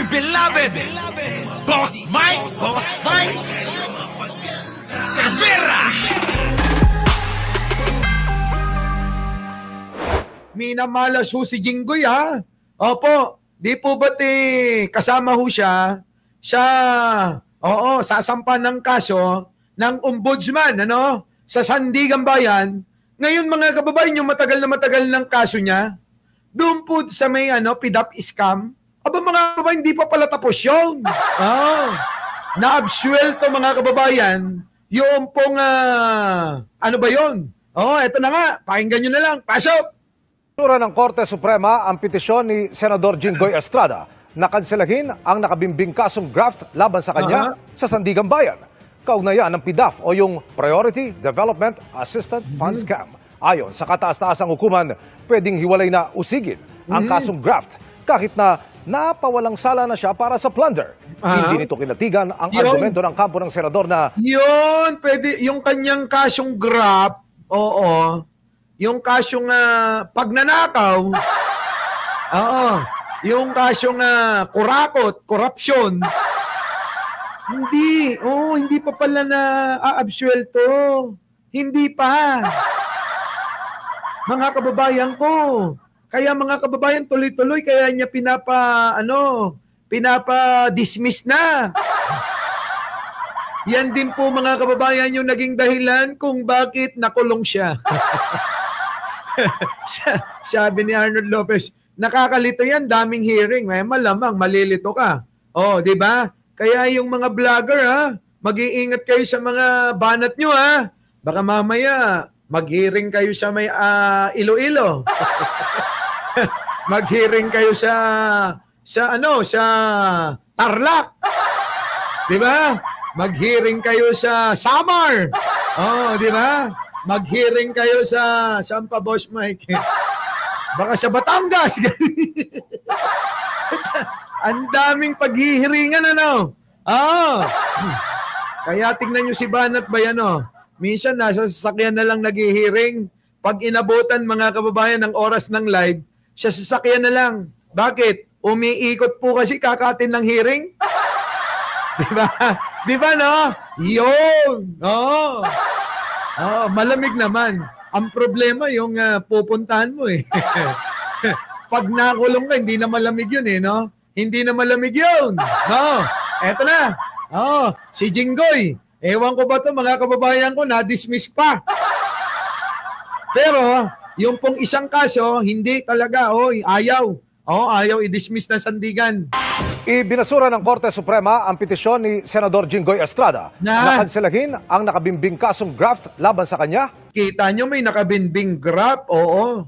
my beloved Boss Mike Cervera. Minamalas ho si Jinggoy, ha? Opo, di po ba't kasama ho siya sa, sasampa ng kaso ng ombudsman, sa Sandigan Bayan. Ngayon mga kababayan, yung matagal ng kaso niya, doon po sa may PDAP scam, mga kababayan, hindi pa pala tapos yun. Na-absuelto mga kababayan, yung pong, ano ba yun? Eto na nga, pakinggan nyo na lang, pasok! Ng Korte Suprema ang petisyon ni Senador Jinggoy Estrada na kanselahin ang nakabimbing kasong graft laban sa kanya sa Sandigan Bayan. Kaugnayan ng PDAF o yung Priority Development Assistance Fund Scam. Ayon sa kataas-taasang hukuman, pwedeng hiwalay na usigin ang kasong graft kahit na napawalang sala na siya para sa plunder. Hindi nito kinatigan ang argumento ng kampo ng senador na yun, pwede, yung kanyang kasong graft, yung kasyong pagnanakaw, yung kasyong kurakot, korupsyon, hindi pa pala na aabsuelto. Hindi pa. Mga kababayan ko. Kaya mga kababayan, tuloy-tuloy, kaya niya pinapa-dismiss na. Yan din po mga kababayan yung naging dahilan kung bakit nakulong siya. Sabi ni Arnold Lopez, nakakalito yan, daming hearing. Malamang, malilito ka. Di ba? Kaya yung mga vlogger, mag-iingat kayo sa mga banat nyo, Baka mamaya, mag-hearing kayo sa may Iloilo. Mag-hearing kayo sa Tarlac. Di ba? Mag-hearing kayo sa Samar. Di ba? Mag-hearing kayo sa Sampa Boss Mike. Baka sa Batangas. Ang daming paghihiringan, Kaya tingnan nyo si Banat Bayan, minsan nasa sasakyan na lang naghihiring. Pag inabutan mga kababayan ng oras ng live, sa sasakyan na lang. Bakit? Umiikot po kasi kakatin ng hearing. Diba, no? Yun! Malamig naman. Ang problema yung pupuntahan mo, Pag nakulong ka, hindi na malamig yun, no? Hindi na malamig yun. Eto na. Si Jinggoy. Ewan ko ba to mga kababayan ko, na-dismiss pa. Pero, yung pong isang kaso, hindi talaga, ayaw. Ayaw i-dismiss na Sandigan. Ibinasura ng Korte Suprema ang petisyon ni Senador Jinggoy Estrada na kanselahin ang nakabimbing kasong graft laban sa kanya. Kita nyo may nakabimbing graft? Oo.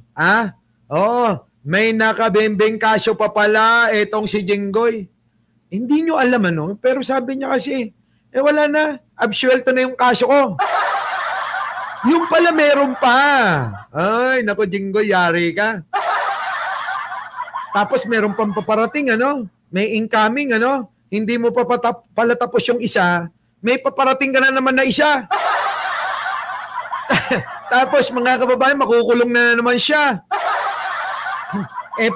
May nakabimbing kaso pa pala itong si Jinggoy. Hindi nyo alam pero sabi niya kasi, wala na, absuelto na yung kaso ko. Yung pala meron pa. Ay, naku Jinggoy, yari ka. Tapos meron pang paparating, may incoming, hindi mo pa pala tapos yung isa, may paparating ka na naman na isa. Tapos mga kababayan, makukulong na naman siya.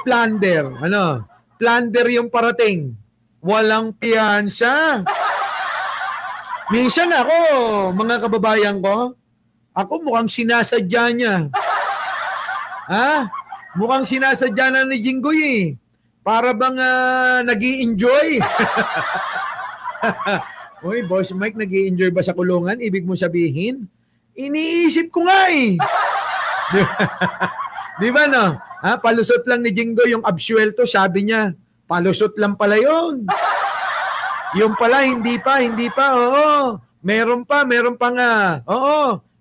Plunder. Plunder yung parating. Walang piyansa. Minsan ako, mga kababayan ko, ako mukhang sinasadya niya. Mukhang sinasadya na ni Jinggoy, Para bang nag-i-enjoy? Uy, Boss Mike, nag-i-enjoy ba sa kulungan? Ibig mo sabihin? Iniisip ko nga Di ba, no? Palusot lang ni Jinggoy yung absuelto, sabi niya. Palusot lang pala yun. Yung pala, hindi pa. Meron pa nga.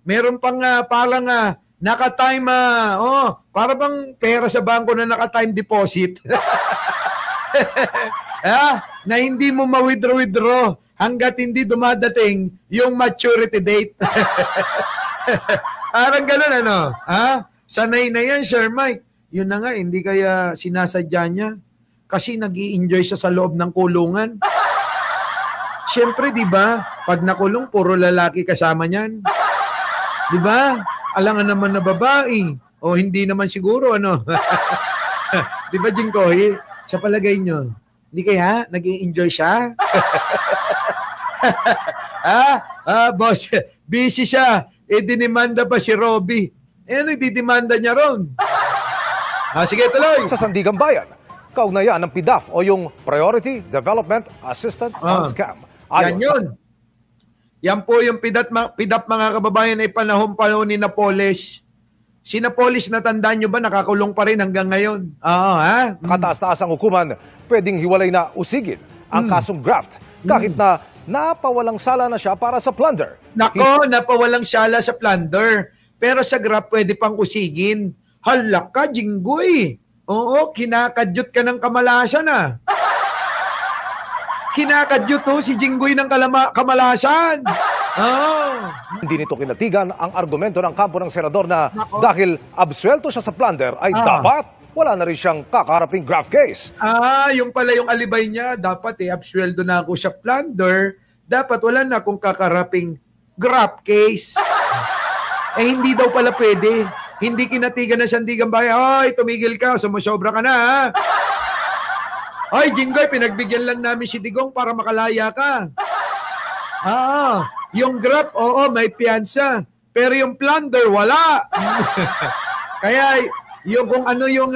Meron pang parang naka-time, para bang pera sa bangko na naka-time deposit. Na hindi mo ma-withdraw hanggat hindi dumadating yung maturity date. Parang ganun, sanay na yan, Sir Mike. Yun na nga, hindi kaya sinasadya niya. Kasi nag-i-enjoy siya sa loob ng kulungan. Siyempre, di ba? Pag nakulong, puro lalaki kasama niyan. Di ba? Alangan naman na babae. O hindi naman siguro, Di ba, Jinggoy? Sa palagay nyo, Hindi kaya? Nag-i-enjoy siya? Boss, busy siya. Dinimanda pa si Robby. Ano didimanda niya ron? Sige, tuloy. Sa Sandigan Bayan, kaugnayan ng PDAF o yung Priority Development Assistant on Scam. Yan yun. Yan po yung PDAP mga kababayan ay panahon ni Napoles. Si Napoles, natandaan nyo ba, nakakulong pa rin hanggang ngayon? Kataas-taas ang hukuman, pwedeng hiwalay na usigin ang kasong graft kahit na napawalang sala na siya para sa plunder. Nako, napawalang sala sa plunder. Pero sa graft, pwede pang usigin. Hala ka, Jinggoy. Oo, kinakadyot ka ng kamalasan Kinakadyot si Jinggoy ng kamalasan. Hindi nito kinatigan ang argumento ng kampo ng senador na dahil absuelto siya sa plunder ay dapat wala na rin siyang kakaharaping graft case. Yung pala yung alibay niya, dapat absueldo na ako sa plunder, dapat wala na akong kakaraping graft case. Hindi daw pala pwede. Hindi kinatigan na Sandigan Bayan. Ay, tumigil ka, sumusobra ka na Ay, Jinggoy, pinagbigyan lang namin si Digong para makalaya ka. Yung graft, oo, may piyansa. Pero yung plunder, wala. Kaya, yung kung ano yung,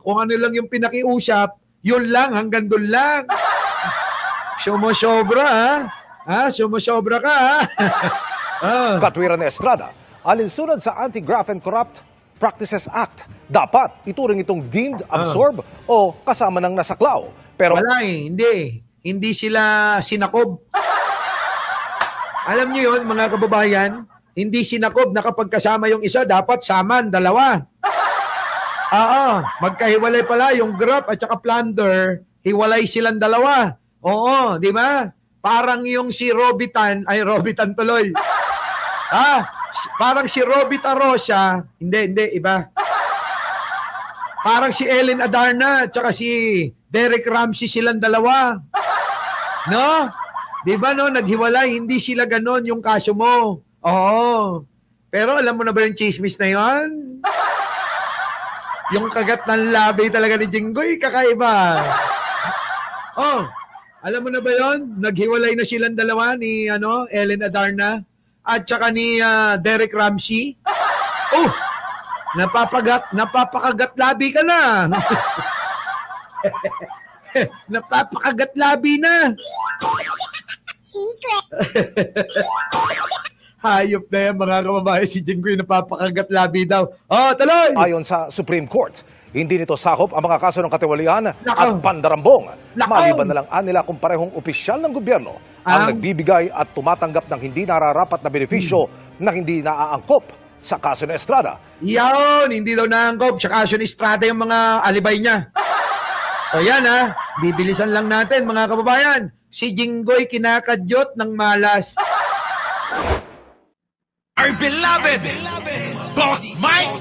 kung ano lang yung pinakiusap, yun lang, hanggang doon lang. Sumusobra, sumusobra ka, Katwiran na Estrada, alinsunod sa Anti-Graft and Corrupt Practices Act, dapat ituring itong deemed absorb o kasama ng nasaklaw. Pero wala hindi. Hindi sila sinakob. Alam niyo yun, mga kababayan, hindi sinakob na kapag kasama yung isa, dapat saman, dalawa. Magkahiwalay pala yung graft at saka plunder, hiwalay silang dalawa. Oo, di ba? Parang yung si Robitan tuloy. Parang si Robby Tarosa, hindi, iba. Parang si Ellen Adarna at saka si Derek Ramsey silang dalawa. No? Di ba no, naghiwalay, hindi sila ganon yung kaso mo. Oo. Pero alam mo na ba yung chismis na yon? Yung kagat ng labi talaga ni Jinggoy, kakaiba. Alam mo na ba yon? Naghiwalay na silang dalawa ni Ellen Adarna at saka ni Derek Ramsey. Napapakagat labi ka na. Napapakagat labi na. Secret. Hayop na yan, mga kababayan. Si Jinggoy napapakagat labi daw. Tuloy! Ayon sa Supreme Court, hindi nito sakop ang mga kaso ng katiwalian at pandarambong. Maliban na lang nila kung parehong opisyal ng gobyerno ang nagbibigay at tumatanggap ng hindi nararapat na benepisyo na hindi naaangkop sa kaso ni Estrada. Yan, hindi daw naangkop sa kaso ni Estrada yung mga alibay niya. So yan bibilisan lang natin mga kababayan. Si Jinggoy kinakadyot ng malas. Our beloved Boss Mike